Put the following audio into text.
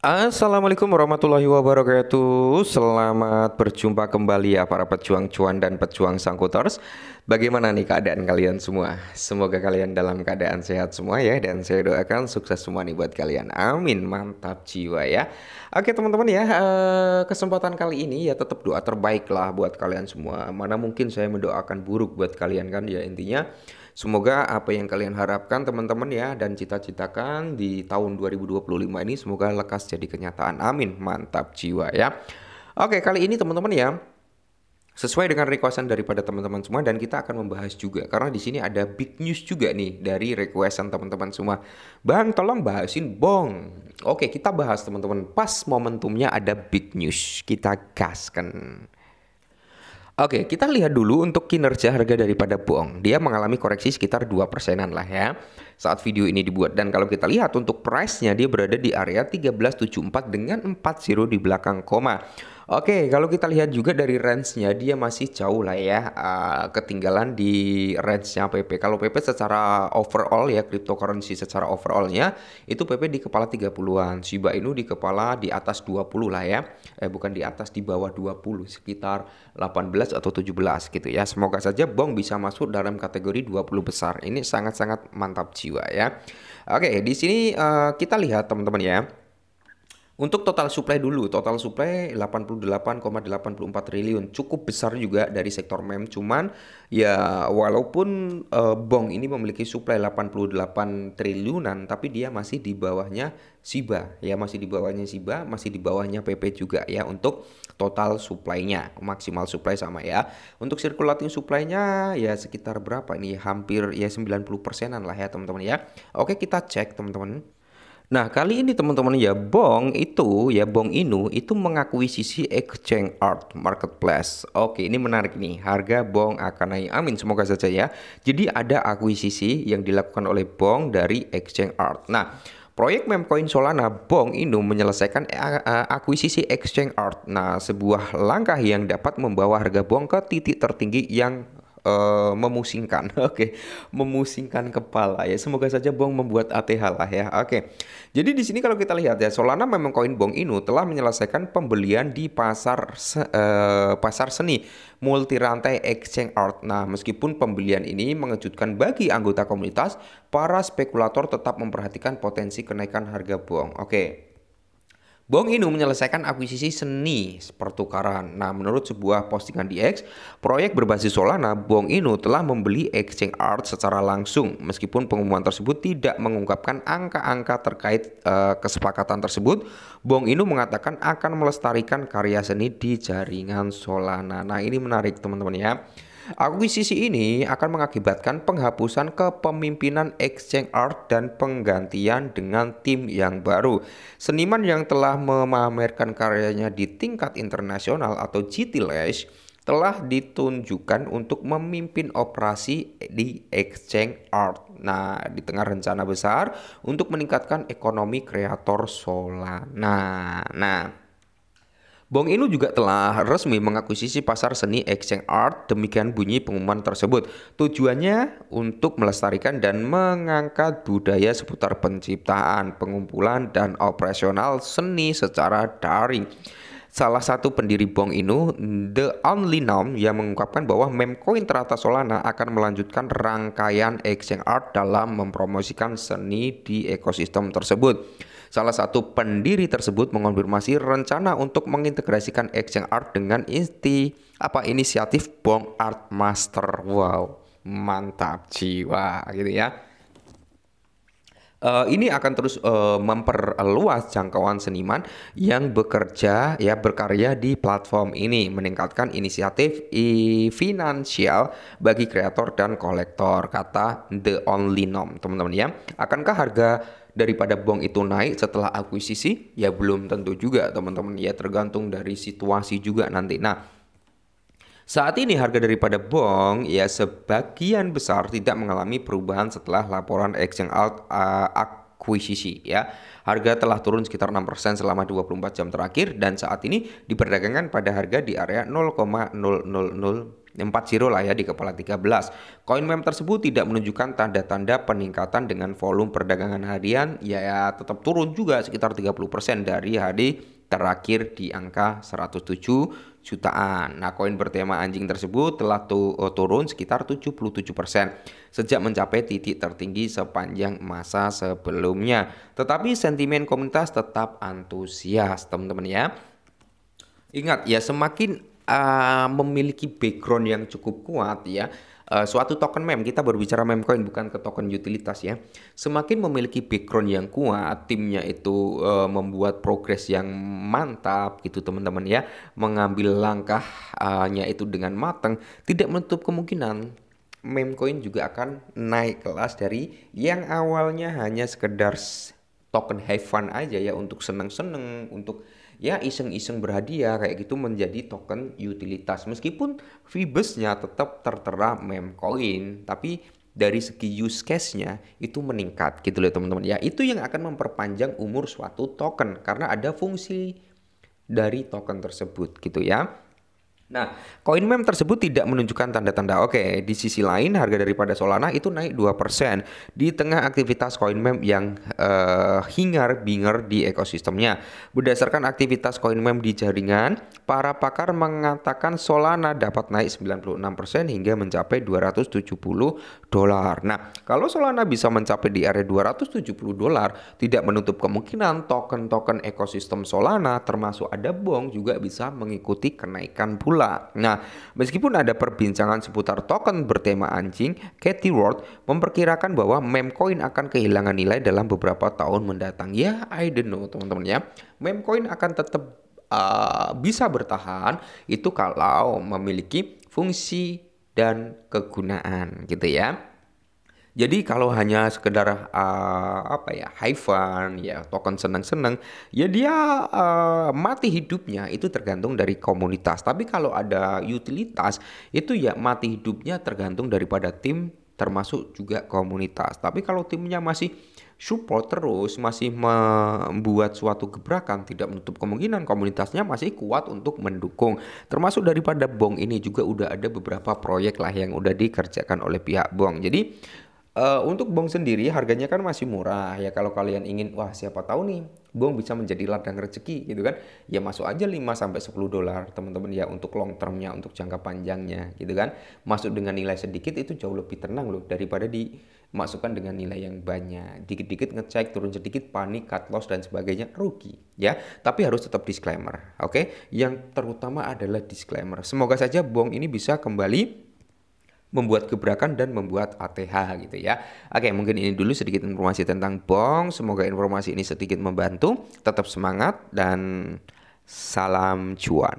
Assalamualaikum warahmatullahi wabarakatuh. Selamat berjumpa kembali ya para pejuang cuan dan pejuang sangkuters. Bagaimana nih keadaan kalian semua? Semoga kalian dalam keadaan sehat semua ya. Dan saya doakan sukses semua nih buat kalian. Amin. Mantap jiwa ya. Oke teman-teman ya, kesempatan kali ini ya tetap doa terbaik lah buat kalian semua. Mana mungkin saya mendoakan buruk buat kalian kan ya, intinya. Semoga apa yang kalian harapkan teman-teman ya dan cita-citakan di tahun 2025 ini semoga lekas jadi kenyataan. Amin. Mantap jiwa ya. Oke, kali ini teman-teman ya, sesuai dengan requestan daripada teman-teman semua dan kita akan membahas juga karena di sini ada big news juga nih dari requestan teman-teman semua. Bang, tolong bahasin Bong. Oke, kita bahas teman-teman. Pas momentumnya ada big news. Kita gaskan. Oke, kita lihat dulu untuk kinerja harga daripada BONG. Dia mengalami koreksi sekitar 2%-an lah ya saat video ini dibuat. Dan kalau kita lihat untuk price-nya dia berada di area 1374 dengan 40 di belakang koma. Oke, kalau kita lihat juga dari range-nya dia masih jauh lah ya, ketinggalan di range-nya PP. Kalau PP secara overall ya, cryptocurrency secara overall-nya itu PP di kepala 30-an, Shiba Inu di kepala di atas 20 lah ya. Bukan di atas, di bawah 20, sekitar 18 atau 17 gitu ya. Semoga saja BONG bisa masuk dalam kategori 20 besar. Ini sangat-sangat mantap jiwa ya. Oke, di sini kita lihat teman-teman ya. Untuk total supply dulu, total supply 88,84 triliun, cukup besar juga dari sektor meme. Cuman ya walaupun BONG ini memiliki supply 88 triliunan, tapi dia masih di bawahnya SIBA, ya masih di bawahnya SIBA, masih di bawahnya PP juga ya untuk total supply-nya. Maksimal supply sama ya. Untuk circulating supply-nya ya sekitar berapa ini? Hampir ya 90%-an lah ya teman-teman ya. Oke, kita cek teman-teman. Nah, kali ini teman-teman ya, BONG itu ya, BONG Inu itu mengakuisisi Exchange Art Marketplace. Oke, ini menarik nih. Harga BONG akan naik. Amin, semoga saja ya. Jadi ada akuisisi yang dilakukan oleh BONG dari Exchange Art. Nah, proyek Memcoin Solana BONG Inu menyelesaikan akuisisi Exchange Art. Nah, sebuah langkah yang dapat membawa harga BONG ke titik tertinggi yang memusingkan. Oke, memusingkan kepala ya. Semoga saja BONG membuat ATH lah ya. Oke. Jadi di sini kalau kita lihat ya, Solana memang koin BONG Inu telah menyelesaikan pembelian di pasar seni multi rantai Exchange Art. Nah, meskipun pembelian ini mengejutkan bagi anggota komunitas, para spekulator tetap memperhatikan potensi kenaikan harga BONG. Oke. BONG Inu menyelesaikan akuisisi seni pertukaran. Nah, menurut sebuah postingan di X, proyek berbasis Solana, BONG Inu telah membeli Exchange Art secara langsung. Meskipun pengumuman tersebut tidak mengungkapkan angka-angka terkait kesepakatan tersebut, BONG Inu mengatakan akan melestarikan karya seni di jaringan Solana. Nah, ini menarik teman-teman ya. Akuisisi ini akan mengakibatkan penghapusan kepemimpinan Exchange Art dan penggantian dengan tim yang baru. Seniman yang telah memamerkan karyanya di tingkat internasional atau GTLash telah ditunjukkan untuk memimpin operasi di Exchange Art. Nah, di tengah rencana besar untuk meningkatkan ekonomi kreator Solana. Nah, BONG Inu juga telah resmi mengakuisisi pasar seni Exchange Art, demikian bunyi pengumuman tersebut. Tujuannya untuk melestarikan dan mengangkat budaya seputar penciptaan, pengumpulan, dan operasional seni secara daring. Salah satu pendiri BONG Inu, The Only Nom, yang mengungkapkan bahwa Memcoin teratas Solana akan melanjutkan rangkaian Exchange Art dalam mempromosikan seni di ekosistem tersebut. Salah satu pendiri tersebut mengonfirmasi rencana untuk mengintegrasikan Exchange Art dengan inisiatif BONG Art Master. Wow, mantap jiwa gitu ya. Ini akan terus memperluas jangkauan seniman yang berkarya di platform ini, meningkatkan inisiatif finansial bagi kreator dan kolektor, kata The Only Nom, teman-teman ya. Akankah harga daripada BONG itu naik setelah akuisisi? Ya belum tentu juga teman-teman ya, tergantung dari situasi juga nanti. Nah, saat ini harga daripada BONG ya sebagian besar tidak mengalami perubahan setelah laporan Exchange Art akuisisi ya. Harga telah turun sekitar 6% selama 24 jam terakhir dan saat ini diperdagangkan pada harga di area 0,00040 lah ya di kepala 13. Koin meme tersebut tidak menunjukkan tanda-tanda peningkatan dengan volume perdagangan harian ya tetap turun juga sekitar 30% dari hari terakhir di angka 107 jutaan. Nah, koin bertema anjing tersebut telah turun sekitar 77% sejak mencapai titik tertinggi sepanjang masa sebelumnya. Tetapi sentimen komunitas tetap antusias, teman-teman ya. Ingat ya, semakin memiliki background yang cukup kuat ya, suatu token meme, kita berbicara meme coin bukan ke token utilitas ya. Semakin memiliki background yang kuat, timnya itu membuat progres yang mantap gitu teman-teman ya, mengambil langkahnya itu dengan matang, tidak menutup kemungkinan meme coin juga akan naik kelas dari yang awalnya hanya sekedar token have fun aja ya, untuk seneng-seneng, untuk ya iseng-iseng berhadiah kayak gitu, menjadi token utilitas. Meskipun Phoebus-nya tetap tertera meme coin, tapi dari segi use case-nya itu meningkat gitu loh teman-teman ya. Itu yang akan memperpanjang umur suatu token karena ada fungsi dari token tersebut gitu ya. Nah, koin meme tersebut tidak menunjukkan tanda-tanda. Oke, di sisi lain harga daripada Solana itu naik 2% di tengah aktivitas koin meme yang hingar-bingar di ekosistemnya. Berdasarkan aktivitas koin meme di jaringan, para pakar mengatakan Solana dapat naik 96% hingga mencapai $270. Nah, kalau Solana bisa mencapai di area $270, tidak menutup kemungkinan token-token ekosistem Solana termasuk ada BONG juga bisa mengikuti kenaikan pula. Nah, meskipun ada perbincangan seputar token bertema anjing, Cathie Wood memperkirakan bahwa meme coin akan kehilangan nilai dalam beberapa tahun mendatang. Ya, I don't know teman-teman ya. Meme coin akan tetap bisa bertahan itu kalau memiliki fungsi dan kegunaan gitu ya. Jadi kalau hanya sekedar high fun ya, token seneng-seneng ya, dia mati hidupnya itu tergantung dari komunitas. Tapi kalau ada utilitas itu ya mati hidupnya tergantung daripada tim, termasuk juga komunitas. Tapi kalau timnya masih support terus, masih membuat suatu gebrakan, tidak menutup kemungkinan komunitasnya masih kuat untuk mendukung. Termasuk daripada BONG ini juga udah ada beberapa proyek lah yang udah dikerjakan oleh pihak BONG. Jadi untuk BONG sendiri harganya kan masih murah ya. Kalau kalian ingin, wah siapa tahu nih BONG bisa menjadi ladang rezeki gitu kan, ya masuk aja $5-10 teman-teman ya, untuk long termnya, untuk jangka panjangnya gitu kan. Masuk dengan nilai sedikit itu jauh lebih tenang loh daripada dimasukkan dengan nilai yang banyak. Dikit-dikit ngecek, turun sedikit panik, cut loss dan sebagainya, rugi ya. Tapi harus tetap disclaimer, oke? Yang terutama adalah disclaimer. Semoga saja BONG ini bisa kembali membuat gebrakan dan membuat ATH gitu ya. Oke, mungkin ini dulu sedikit informasi tentang BONG. Semoga informasi ini sedikit membantu. Tetap semangat dan salam cuan.